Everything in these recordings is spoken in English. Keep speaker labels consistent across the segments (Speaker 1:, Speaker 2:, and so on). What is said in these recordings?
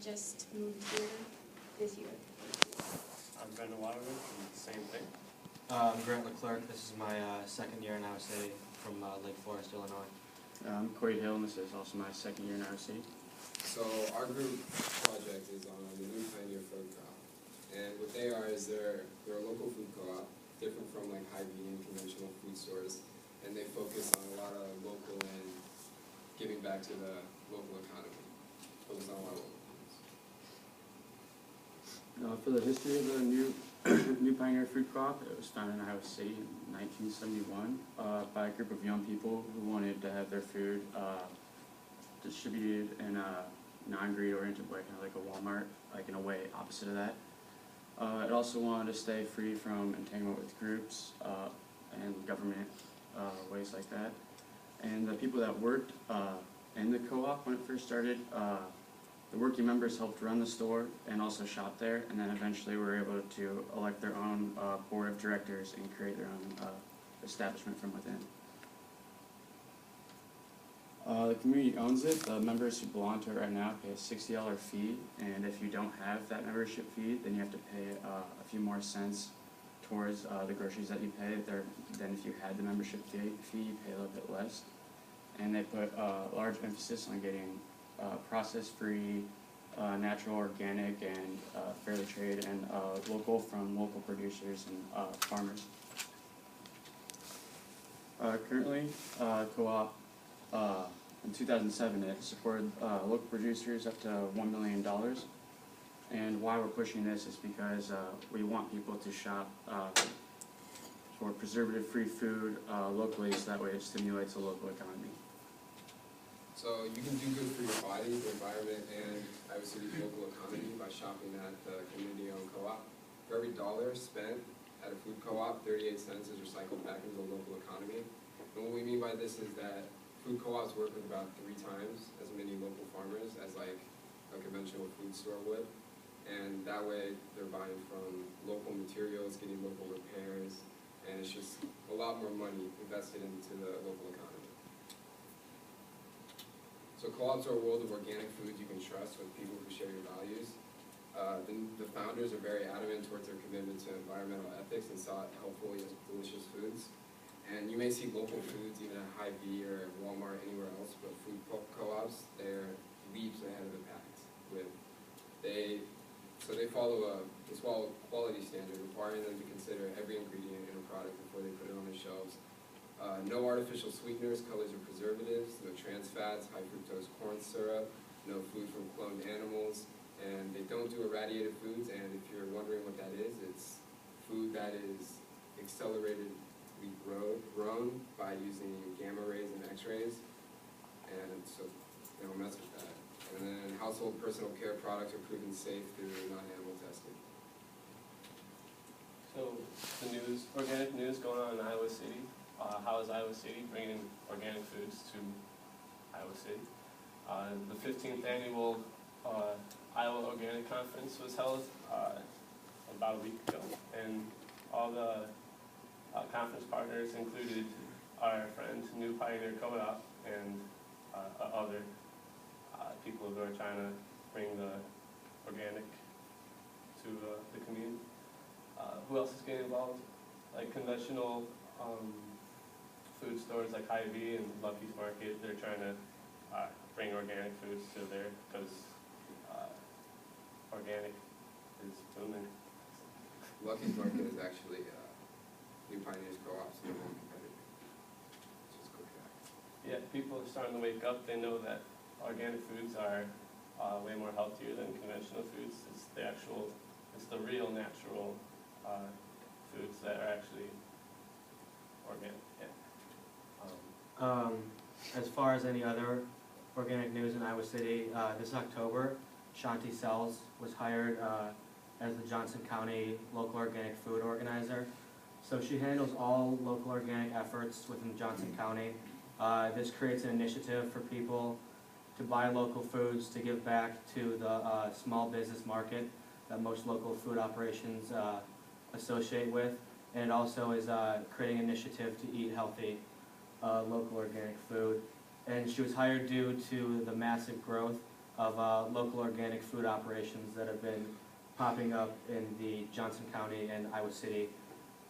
Speaker 1: just moved here this year.
Speaker 2: I'm Brendan Waterman from the same thing.
Speaker 3: I'm Grant Leclerc. This is my second year in Iowa City from Lake Forest, Illinois.
Speaker 4: I'm Corey Hill, and this is also my second year in Iowa City.
Speaker 5: So our group project is on the New Pioneer Food Co-op. And what they are is they're a local food co-op, different from like Hy-Vee and conventional food stores. And they focus on a lot of local and giving back to the local economy. Focus on a lot of local foods.
Speaker 4: For the history of the New Pioneer Food Co-op, it was founded in Iowa City in 1971 by a group of young people who wanted to have their food distributed in a non-greed oriented way, kind of like a Walmart, like in a way opposite of that. It also wanted to stay free from entanglement with groups and government ways like that. And the people that worked in the co-op when it first started, the working members helped run the store and also shop there, and then eventually were able to elect their own board of directors and create their own establishment from within. The community owns it. The members who belong to it right now pay a $60 fee, and if you don't have that membership fee, then you have to pay a few more cents towards the groceries that you pay. Then if you had the membership fee, you pay a little bit less. And they put large emphasis on getting process-free, natural, organic, and fairly trade and local from local producers and farmers. Currently, co-op in 2007 it supported local producers up to $1 million. And why we're pushing this is because we want people to shop for preservative-free food locally, so that way it stimulates the local economy.
Speaker 5: So you can do good for your body, the environment, and obviously the local economy by shopping at the community-owned co-op. For every $1 spent at a food co-op, 38 cents is recycled back into the local economy. And what we mean by this is that food co-ops work with about 3 times as many local farmers as like a conventional food store would. And that way they're buying from local materials, getting local repairs, and it's just a lot more money invested into the local economy. So co-ops are a world of organic foods you can trust with people who share your values. The founders are very adamant towards their commitment to environmental ethics and sought healthful yet delicious foods. And you may see local foods even at Hy-Vee or at Walmart, anywhere else, but food co-ops, they're leaps ahead of the pack. So they follow a quality standard, requiring them to consider every ingredient in a product before they put it on their shelves. No artificial sweeteners, colors, or preservatives, no trans fats, high fructose corn syrup, no food from cloned animals, and they don't do irradiated foods, and if you're wondering what that is, it's food that is acceleratedly grown by using gamma rays and x-rays, and so they don't mess with that. And then household personal care products are proven safe through non-animal testing.
Speaker 2: So the organic news going on in Iowa City. How is Iowa City bringing organic foods to Iowa City? The 15th annual Iowa Organic Conference was held about a week ago, and all the conference partners included our friend New Pioneer Co-op and other people who are trying to bring the organic to the community. Who else is getting involved? Like conventional food stores like Hy-Vee and Lucky's Market, they're trying to bring organic foods to there because organic is booming.
Speaker 5: Lucky's Market is actually New Pioneers Co-op's number one competitor. It's just a quick fact.
Speaker 2: Yeah, people are starting to wake up. They know that organic foods are way more healthier than conventional foods. It's the real natural foods that are actually organic. Yeah.
Speaker 3: As far as any other organic news in Iowa City, this October, Shanti Sells was hired as the Johnson County Local Organic Food Organizer. So she handles all local organic efforts within Johnson County. This creates an initiative for people to buy local foods, to give back to the small business market that most local food operations associate with. And it also is creating an initiative to eat healthy local organic food. And she was hired due to the massive growth of local organic food operations that have been popping up in the Johnson County and Iowa City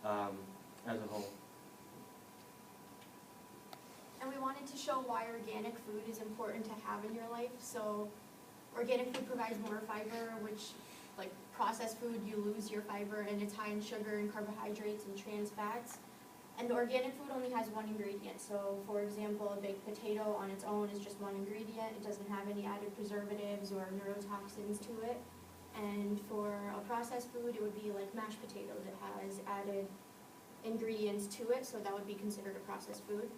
Speaker 3: as a whole.
Speaker 1: And we wanted to show why organic food is important to have in your life. So organic food provides more fiber, which, like processed food, you lose your fiber, and it's high in sugar and carbohydrates and trans fats. And the organic food only has one ingredient. So for example, a baked potato on its own is just one ingredient. It doesn't have any added preservatives or neurotoxins to it. And for a processed food, it would be like mashed potatoes. It has added ingredients to it, so that would be considered a processed food.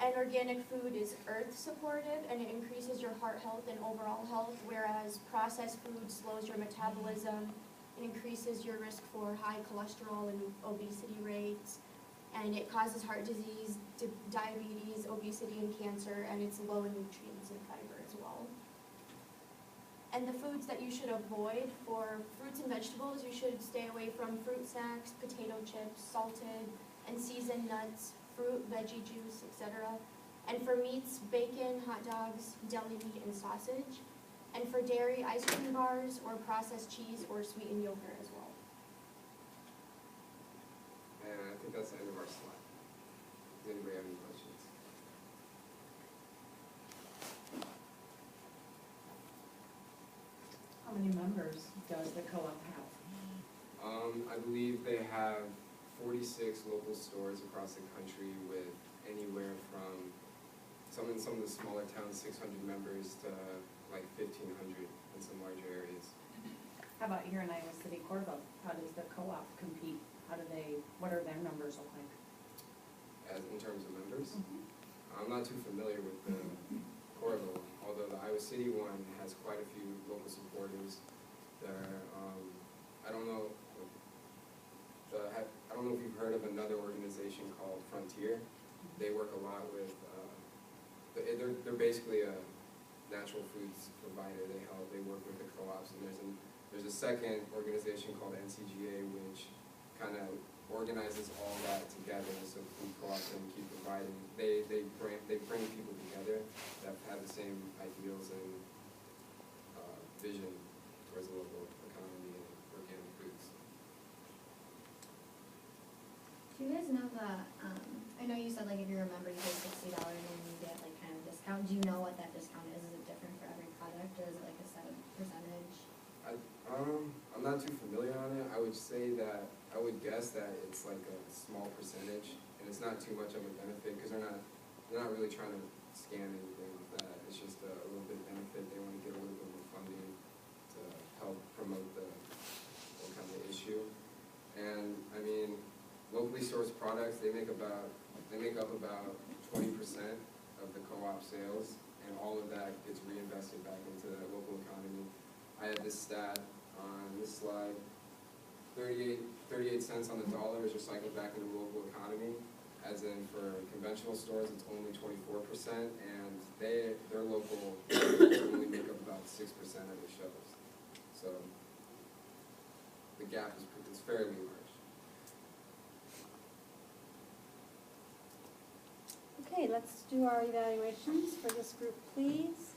Speaker 1: And organic food is earth supportive, and it increases your heart health and overall health, whereas processed food slows your metabolism and increases your risk for high cholesterol and obesity rates, and it causes heart disease, diabetes, obesity, and cancer, and it's low in nutrients and fiber as well. And the foods that you should avoid: for fruits and vegetables, you should stay away from fruit snacks, potato chips, salted and seasoned nuts, fruit, veggie juice, etc. And for meats, bacon, hot dogs, deli meat, and sausage. And for dairy, ice cream bars, or processed cheese, or sweetened yogurt as well.
Speaker 5: And I think that's the end of our slide. Does anybody have any questions?
Speaker 6: How many members does the co-op have?
Speaker 5: I believe they have 46 local stores across the country with anywhere from, in some of the smaller towns, 600 members to like 1,500 in some larger areas.
Speaker 6: How about here in Iowa City, Corvo? How does the co-op compete? What are their numbers look like?
Speaker 5: As in terms of members, I'm not too familiar with the Corvo one, although the Iowa City one has quite a few local supporters there. I don't know if you've heard of another organization called Frontier. They work a lot with, they're basically a natural foods provider. They work with the co-ops, and there's a second organization called NCGA, which kind of organizes all that together, so food co-ops can keep providing. They bring people together that have the same ideals and vision towards the local economy and organic foods.
Speaker 7: Do you guys know I know you said like if you're a member you pay $60 and you get like kind of a discount. Do you know what that discount is? Is it different for every product, or is it like a set percentage?
Speaker 5: I'm not too familiar on it. I would guess that it's like a small percentage, and it's not too much of a benefit because they're not really trying to scam anything with that. It's just a little bit of benefit. They want to get a little bit more funding to help promote the whole kind of issue. And I mean, locally sourced products, they make up about 20% of the co-op sales, and all of that gets reinvested back into the local economy. I have this stat on this slide: 38 cents on the dollar is recycled back into the local economy. As in, for conventional stores, it's only 24%, and their local only make up about 6% of the shelves. So the gap is fairly large.
Speaker 8: Okay, let's do our evaluations for this group, please.